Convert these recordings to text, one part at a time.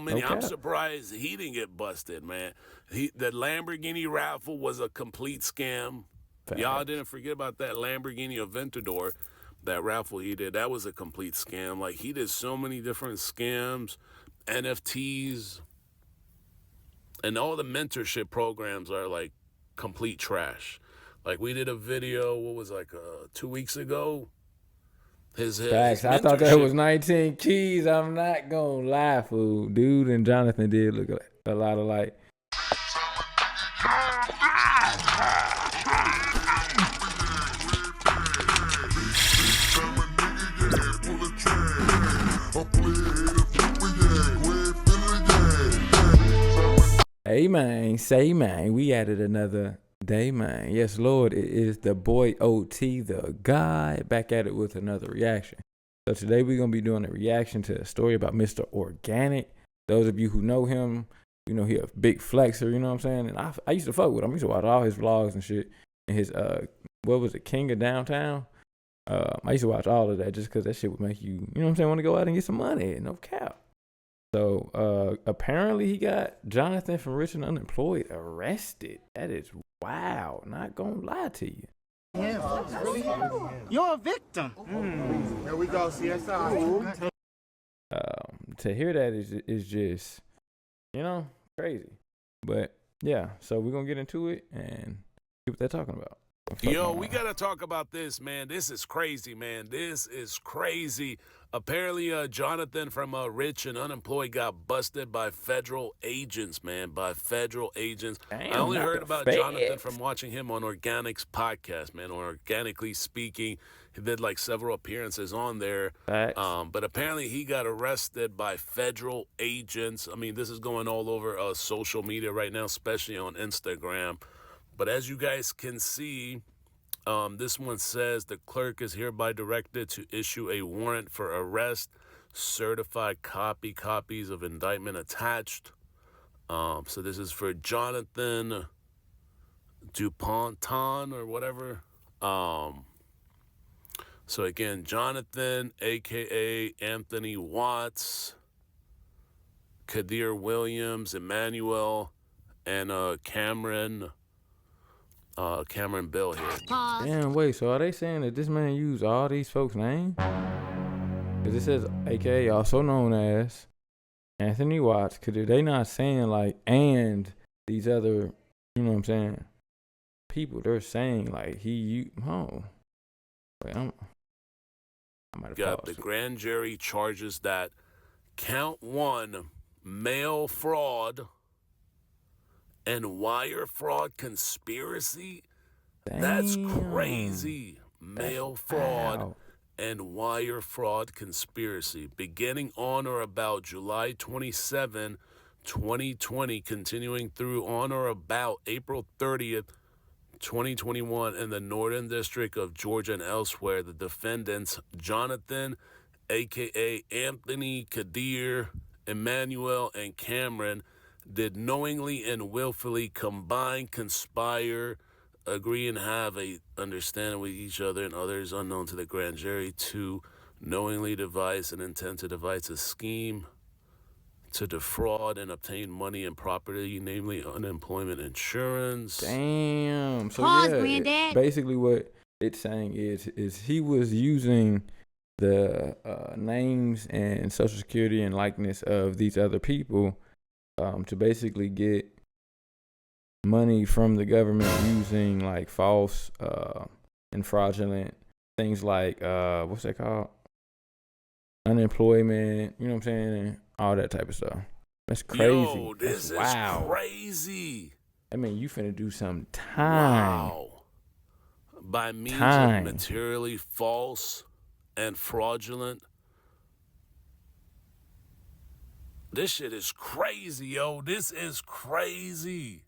many. I'm cap. surprised he didn't get busted, man. The Lamborghini raffle was a complete scam. Y'all Facts. didn't forget about that Lamborghini Aventador, that raffle he did. That was a complete scam. Like, he did so many different scams, NFTs, and all the mentorship programs are like complete trash. Like, we did a video, what was like 2 weeks ago? His Facts. I thought that mentorship. was 19 keys. I'm not gonna lie, fool. Dude and Jonathan did look a lot alike. Hey man, say man, we added another day, man. Yes, Lord, it is the boy OT, the guy, back at it with another reaction. So today we're gonna be doing a reaction to a story about Mr. Organik. Those of you who know him, you know he a big flexer. You know what I'm saying? And I used to fuck with him. I used to watch all his vlogs and shit. And his what was it, King of Downtown? I used to watch all of that just because that shit would make you, you know what I'm saying, want to go out and get some money. No cap. So apparently he got Jonathan from Rich and Unemployed arrested. That is wow. Not gonna lie to you. You're a victim. Here we go, CSI. To hear that is just, you know, crazy. But yeah, so we're gonna get into it and see what they're talking about. Yo, we got to talk about this, man. This is crazy, man. This is crazy. Apparently, Jonathan from Rich and Unemployed got busted by federal agents, man, by federal agents. Damn, I only not heard the about feds. Jonathan from watching him on Organik's podcast, man, or Organically Speaking. He did like several appearances on there. Facts. But apparently he got arrested by federal agents. I mean, this is going all over social media right now, especially on Instagram. But as you guys can see, this one says the clerk is hereby directed to issue a warrant for arrest, certified copies of indictment attached. So this is for Jonathan Duponton or whatever. So again, Jonathan, a.k.a. Anthony Watts, Kadir Williams, Emmanuel, and Cameron Bill here. Damn, wait, so are they saying that this man used all these folks' names? Because it says AKA, also known as Anthony Watts. Because they not saying like, and these other, you know what I'm saying, people. They're saying like wait, I might have Got the paused. grand jury charges that count 1, mail fraud and wire fraud conspiracy. That's Damn. crazy. Mail fraud and wire fraud conspiracy. Beginning on or about July 27, 2020, continuing through on or about April 30th, 2021 in the Northern District of Georgia and elsewhere, the defendants, Jonathan, a.k.a. Anthony, Kadir, Emmanuel, and Cameron, did knowingly and willfully combine, conspire, agree, and have a understanding with each other and others unknown to the grand jury to knowingly devise and intend to devise a scheme to defraud and obtain money and property, namely unemployment insurance. Damn. So Pause, yeah, Granddad. basically what it's saying is he was using the names and social security and likeness of these other people to basically get money from the government using like false and fraudulent things like what's that called? Unemployment, you know what I'm saying? And all that type of stuff. That's crazy. Yo, this That's is crazy. I mean, you finna do some time. Wow. By means of materially false and fraudulent. This shit is crazy, yo. This is crazy.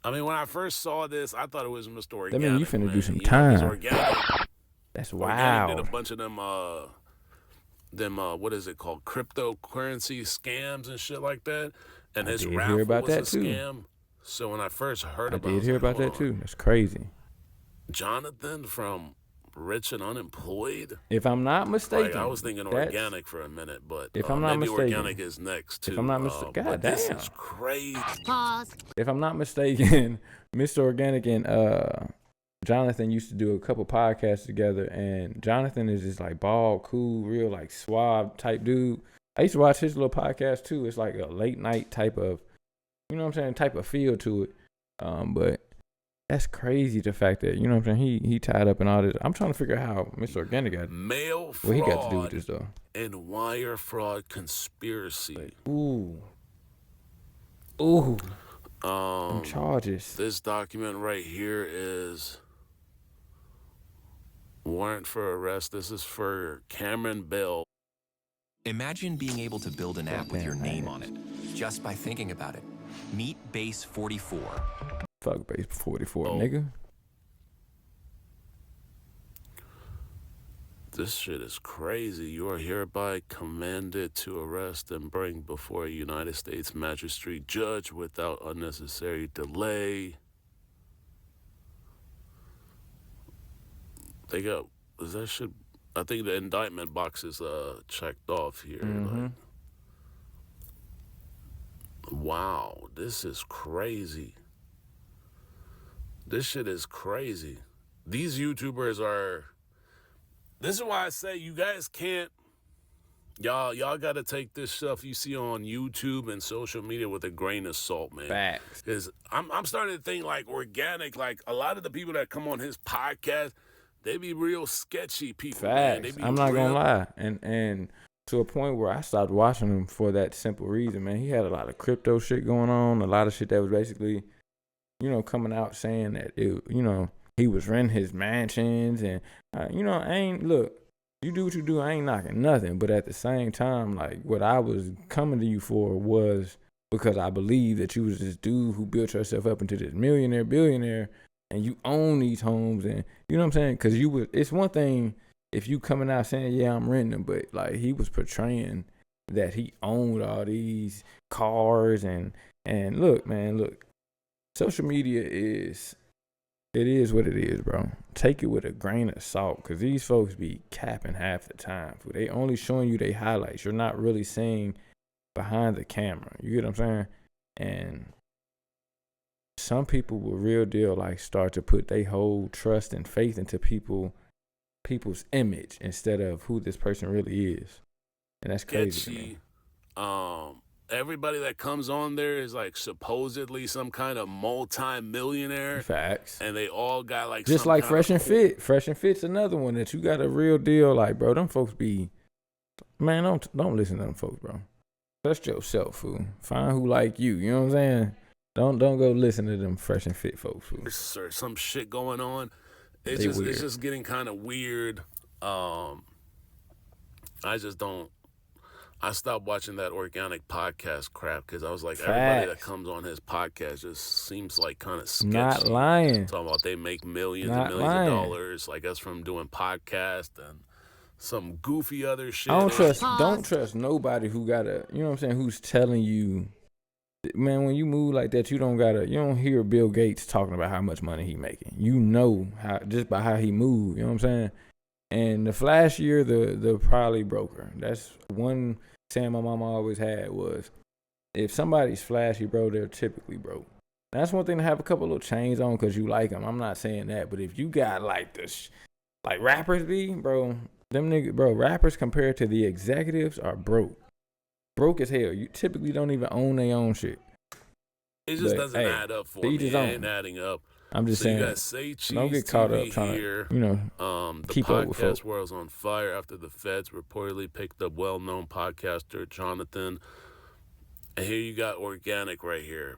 I mean, when I first saw this, I thought it was Mr. Organik. That mean you finna do some He's time. Organik. That's Organik wow. did a bunch of them what is it called, cryptocurrency scams and shit like that. And his did raffle hear about was that a too. scam. So when I first heard I about it, did hear about that too. That's crazy. Jonathan from rich and unemployed. If I'm not mistaken. Like, I was thinking organic for a minute, but if I'm not maybe mistaken, organic is next too. If I'm not mistaken, but this is crazy. Pause. If I'm not mistaken, Mr. Organic and Jonathan used to do a couple podcasts together, and Jonathan is just like bald, cool, real like suave type dude. I used to watch his little podcast too. It's like a late night type of, you know what I'm saying, type of feel to it. But that's crazy, the fact that, you know what I'm saying, he tied up in all this. I'm trying to figure out how Mr. Organic got mail fraud what he got to do with this though. And wire fraud conspiracy. Like, ooh. Charges. This document right here is warrant for arrest. This is for Cameron Bell. Imagine being able to build an app with your name on it, just by thinking about it. Meet Base 44. Fuck Base 44, nigga. This shit is crazy. You are hereby commanded to arrest and bring before a United States magistrate judge without unnecessary delay. They got, is that shit? I think the indictment box is checked off here. Like, wow, this is crazy. This shit is crazy. These YouTubers are, this is why I say you guys can't, y'all got to take this stuff you see on YouTube and social media with a grain of salt, man. Facts. Because I'm starting to think like Organik, like a lot of the people that come on his podcast, they be real sketchy people, man. They Facts. be I'm not real, gonna lie. And to a point where I stopped watching him for that simple reason, man. He had a lot of crypto shit going on, a lot of shit that was basically, you know, coming out saying that it, you know, he was renting his mansions and, you know, look, you do what you do, I ain't knocking nothing. But at the same time, like, what I was coming to you for was because I believe that you was this dude who built yourself up into this millionaire, billionaire, and you own these homes, and you know what I'm saying? Because it's one thing if you coming out saying, yeah, I'm renting them, but like he was portraying that he owned all these cars and look, man, social media is what it is, bro. Take it with a grain of salt, because these folks be capping half the time. They only showing you their highlights. You're not really seeing behind the camera. You get what I'm saying? And some people will real deal like start to put their whole trust and faith into people's image instead of who this person really is. And that's crazy. Everybody that comes on there is like supposedly some kind of multi-millionaire. Facts. And they all got like just some like kind Fresh of and Fit. Fresh and Fit's another one that you got a real deal. Like, bro, them folks be, man, don't listen to them folks, bro. Trust yourself, fool. Find who like you. You know what I'm saying? Don't go listen to them Fresh and Fit folks, fool. Or some shit going on. It's just getting kind of weird. I stopped watching that Organic podcast crap because I was like, everybody that comes on his podcast just seems like kind of sketchy. Not lying. Talking about they make millions and millions of dollars, like us from doing podcasts and some goofy other shit. Don't trust nobody who got you know what I'm saying, who's telling you, man, when you move like that, you don't hear Bill Gates talking about how much money he making. You know how, just by how he move, you know what I'm saying? And the flashier, the probably broker. That's one saying my mama always had was, if somebody's flashy, bro, they're typically broke. That's one thing to have a couple little chains on because you like them. I'm not saying that, but if you got like this, like rappers be, bro, them niggas, bro, rappers compared to the executives are broke. Broke as hell. You typically don't even own their own shit. It just doesn't add up for me. It ain't adding up. I'm just saying, you got Say Cheese don't get caught TV up trying here. to, you know, the keep up with podcast folks. world's on fire after the feds reportedly picked up well-known podcaster Jonathan. And here you got Organic right here.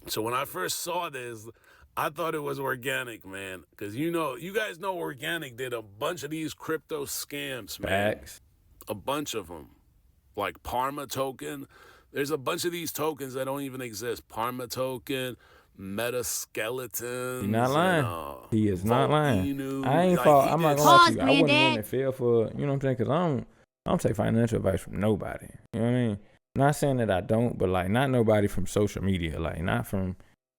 So when I first saw this, I thought it was Organic, man. Because you guys know Organic did a bunch of these crypto scams, man. Facts. A bunch of them. Like Parma Token. There's a bunch of these tokens that don't even exist. Parma Token, Meta Skeletons. He's not lying. He is not lying. I ain't fault. I'm not gonna lie to you. I wouldn't want to fail for, you know what I'm saying? Because I don't take financial advice from nobody. You know what I mean? Not saying that I don't, but like not nobody from social media. Like not from,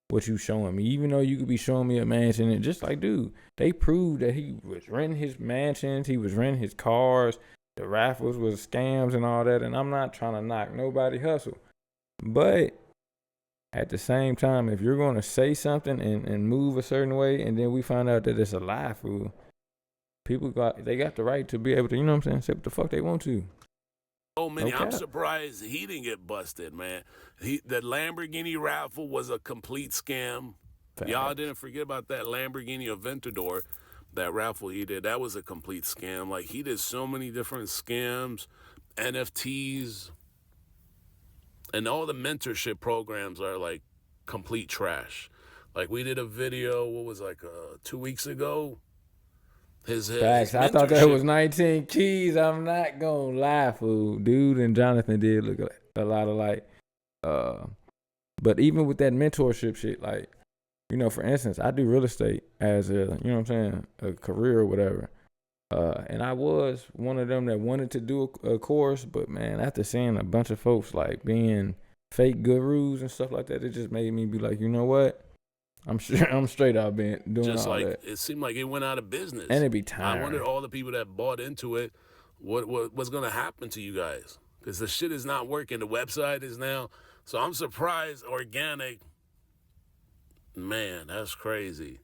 what you showing me. Even though you could be showing me a mansion, and just like, dude, they proved that he was renting his mansions, he was renting his cars, the raffles was scams and all that. And I'm not trying to knock nobody hustle, but at the same time, if you're gonna say something and move a certain way, and then we find out that it's a lie, fool, people got the right to be able to, you know what I'm saying, say what the fuck they want to. Oh, man, Okay. I'm surprised he didn't get busted, man. The Lamborghini raffle was a complete scam. Facts. Y'all didn't forget about that Lamborghini Aventador, that raffle he did. That was a complete scam. Like, he did so many different scams, NFTs, and all the mentorship programs are, like, complete trash. Like, we did a video, 2 weeks ago? His Facts. I thought that was 19 keys. I'm not gonna lie, fool. Dude and Jonathan did look a lot alike. But even with that mentorship shit, like, you know, for instance, I do real estate as a, you know what I'm saying, a career or whatever. And I was one of them that wanted to do a course, but man, after seeing a bunch of folks like being fake gurus and stuff like that, it just made me be like, you know what? I'm straight out been doing just all like that. It seemed like it went out of business, And it'd be tiring. I wondered all the people that bought into it, what's gonna happen to you guys? Because the shit is not working. The website is now, so I'm surprised. Organic, man, that's crazy.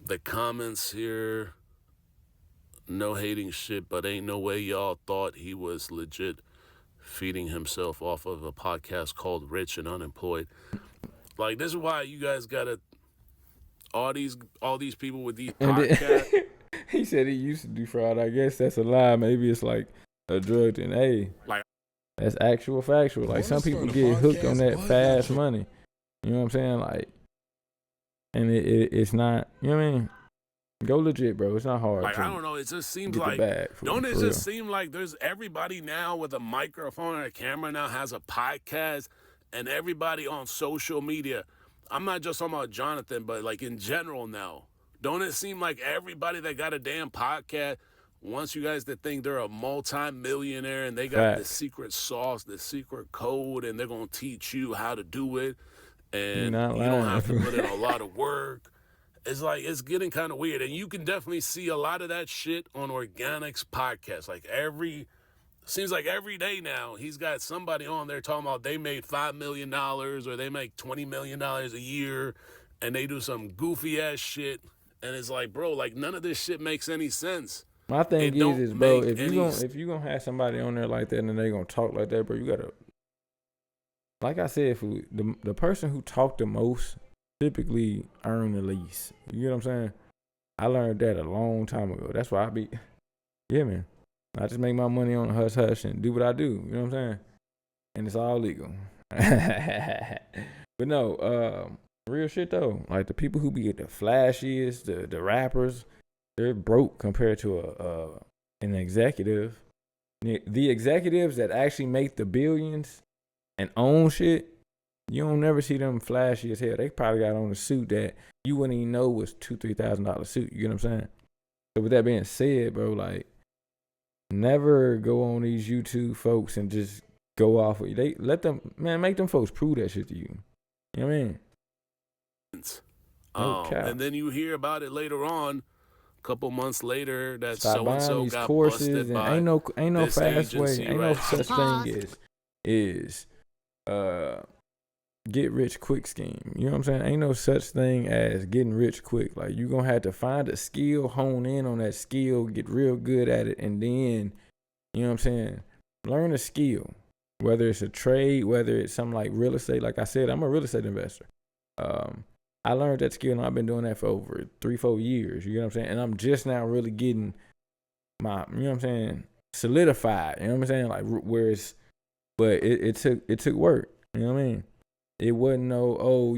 The comments here, no hating shit, but ain't no way y'all thought he was legit feeding himself off of a podcast called Rich and Unemployed. Like, this is why you guys gotta all these people with these podcasts. He said he used to do fraud. I guess that's a lie. Maybe it's like a drug thing. Hey, Like, that's actual factual. Like, some people get hooked on that fast money. You know what I'm saying? Like, and it's not, you know what I mean? Go legit, bro. It's not hard. I don't know. It just seems get like, the bag don't it for just real. seem like there's everybody now with a microphone and a camera now has a podcast, and everybody on social media. I'm not just talking about Jonathan, but like in general now. Don't it seem like everybody that got a damn podcast wants you guys to think they're a multi-millionaire and they got the secret sauce, the secret code, and they're going to teach you how to do it, and you don't have to put in a lot of work. It's like, it's getting kind of weird. And you can definitely see a lot of that shit on Organik's podcast. Like, seems like every day now, he's got somebody on there talking about they made $5 million or they make $20 million a year, and they do some goofy ass shit. And it's like, bro, like, none of this shit makes any sense. My thing is, bro, if you gonna have somebody on there like that and they gonna talk like that, bro, you gotta, like I said, the person who talked the most typically earn the least. You know what I'm saying? I learned that a long time ago. That's why yeah, man. I just make my money on the hush hush and do what I do. You know what I'm saying? And it's all legal. But no, real shit though. Like, the people who be the flashiest, the rappers, they're broke compared to an executive. The executives that actually make the billions and own shit, you don't never see them flashy as hell. They probably got on a suit that you wouldn't even know was $2,000-$3,000 suit. You get what I'm saying? So with that being said, bro, like, never go on these YouTube folks and just go off with they let them, man, make them folks prove that shit to you. You know what I mean? And then you hear about it later on, a couple months later, that Stop so-and-so these got courses busted and by ain't no fast way, agency, ain't no such thing as get rich quick scheme. You know what I'm saying? Ain't no such thing as getting rich quick. Like, you gonna have to find a skill, hone in on that skill, get real good at it, and then, you know what I'm saying, learn a skill. Whether it's a trade, whether it's something like real estate. Like I said, I'm a real estate investor. I learned that skill, and I've been doing that for over 3-4 years. You know what I'm saying? And I'm just now really getting my, you know what I'm saying, solidified. You know what I'm saying? Like, but it took work. You know what I mean? It wasn't no,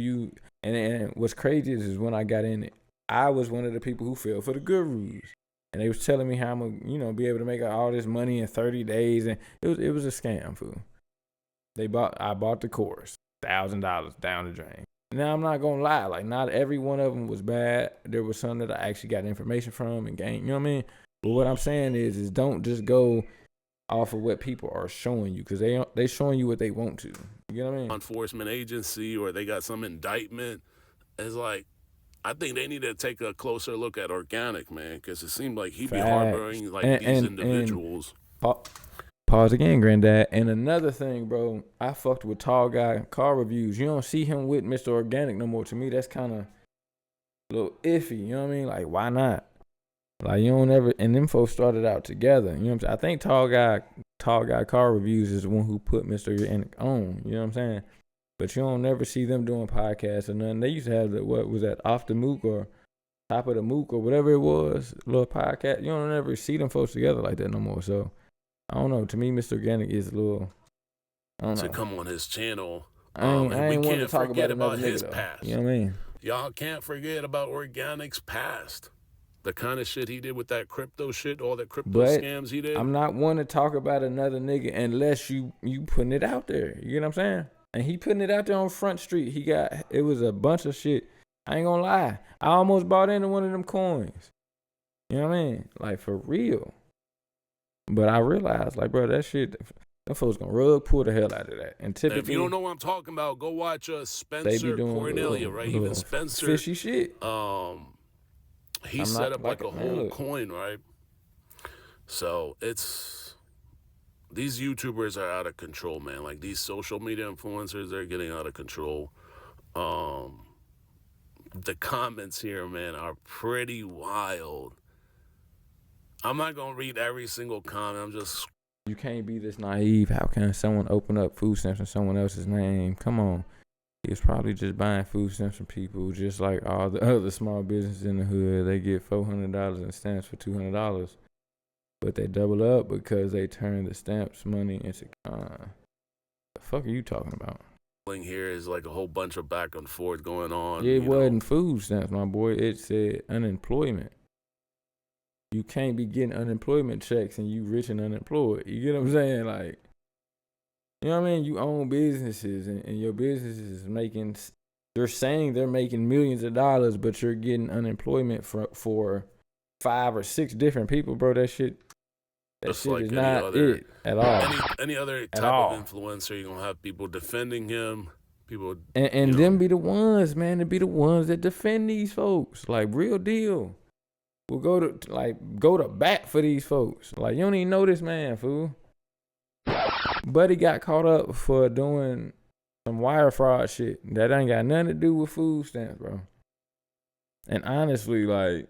and what's crazy is when I got in it, I was one of the people who fell for the gurus. And they was telling me how I'm gonna, be able to make all this money in 30 days. And it was a scam, fool. I bought the course, $1,000 down the drain. Now, I'm not gonna lie, like, not every one of them was bad. There was some that I actually got information from and gained, you know what I mean? But what I'm saying is don't just go off of what people are showing you, because they showing you what they want to. You You know what I mean? enforcement agency or they got some indictment. It's like, I think they need to take a closer look at Organik, man, because it seemed like he be harboring like these individuals. Pause again, granddad. And another thing, bro, I fucked with Tall Guy car reviews. You don't see him with Mr. Organik no more. To me, that's kind of a little iffy. You know what I mean? Like, why not? Like, you don't ever. And them folks started out together. You know what I'm saying? I think Tall Guy car reviews is the one who put Mr. Organik on. You know what I'm saying? But you don't never see them doing podcasts or nothing. They used to have what was that, Off the Mook or Top of the Mook or whatever it was, little podcast. You don't ever see them folks together like that no more. So I don't know. To me, Mr. Organik is a little. I don't know. To come on his channel. I ain't want to talk about his nigga, past. You know what I mean? Y'all can't forget about Organik's past. The kind of shit he did with that crypto shit, all the crypto scams he did. I'm not one to talk about another nigga unless you putting it out there. You know what I'm saying? And he putting it out there on Front Street. It was a bunch of shit. I ain't gonna lie. I almost bought into one of them coins. You know what I mean? Like, for real. But I realized, like, bro, that shit, them folks gonna pull the hell out of that. And typically, if you don't know what I'm talking about, go watch Spencer Cornelia, right? Even Spencer. Fishy shit. He set up like a whole coin, right? So these YouTubers are out of control, man. Like, these social media influencers, they're getting out of control. The comments here, man, are pretty wild. I'm not going to read every single comment. You can't be this naive. How can someone open up food stamps in someone else's name? Come on. He was probably just buying food stamps from people just like all the other small businesses in the hood. They get $400 in stamps for $200. But they double up because they turn the stamps money into the fuck are you talking about? Here is like a whole bunch of back and forth going on. It wasn't food stamps, my boy. It said unemployment. You can't be getting unemployment checks and you rich and unemployed. You get what I'm saying? Like, you know what I mean? You own businesses and your business is making, they're saying they're making millions of dollars, but you're getting unemployment for 5 or 6 different people, bro. That shit is like not it at all. Any other type of influencer, you're going to have people defending him. People and them be the ones, man, to be the ones that defend these folks. Like, real deal. We'll go to bat for these folks. Like, you don't even know this man, fool. Buddy got caught up for doing some wire fraud shit that ain't got nothing to do with food stamps, bro. And honestly, like,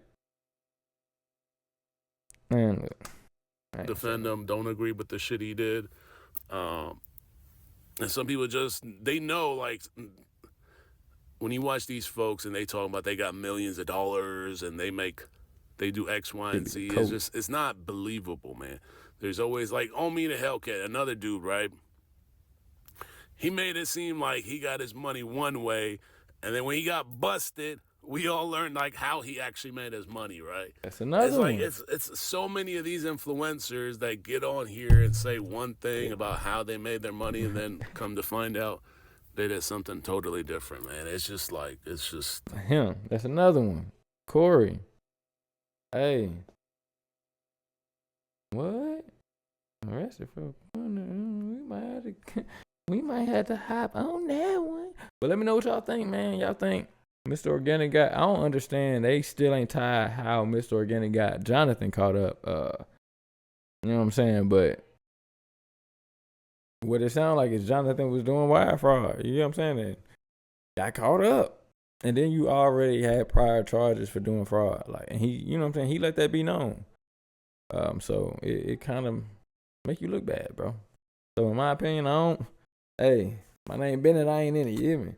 man, look. Defend him, don't agree with the shit he did. And some people they know, like, when you watch these folks and they talk about they got millions of dollars and they do X, Y, and Z, it's not believable, man. There's always, like, Omi the Hellcat, another dude, right? He made it seem like he got his money one way, and then when he got busted, we all learned, like, how he actually made his money, right? That's another one. It's so many of these influencers that get on here and say one thing about how they made their money and then come to find out they did something totally different, man. It's just him. That's another one. Corey. Hey. What? Arrested for we might have to hop on that one. But let me know what y'all think, man. Y'all think Mr. Organik I don't understand. They still ain't tied how Mr. Organik got Jonathan caught up. You know what I'm saying? But what it sounds like is Jonathan was doing wire fraud. You know what I'm saying? And got caught up. And then you already had prior charges for doing fraud. Like, and he, you know what I'm saying? He let that be known. So it kind of make you look bad, bro. So in my opinion, hey, my name Bennett, I ain't in it, you hear me?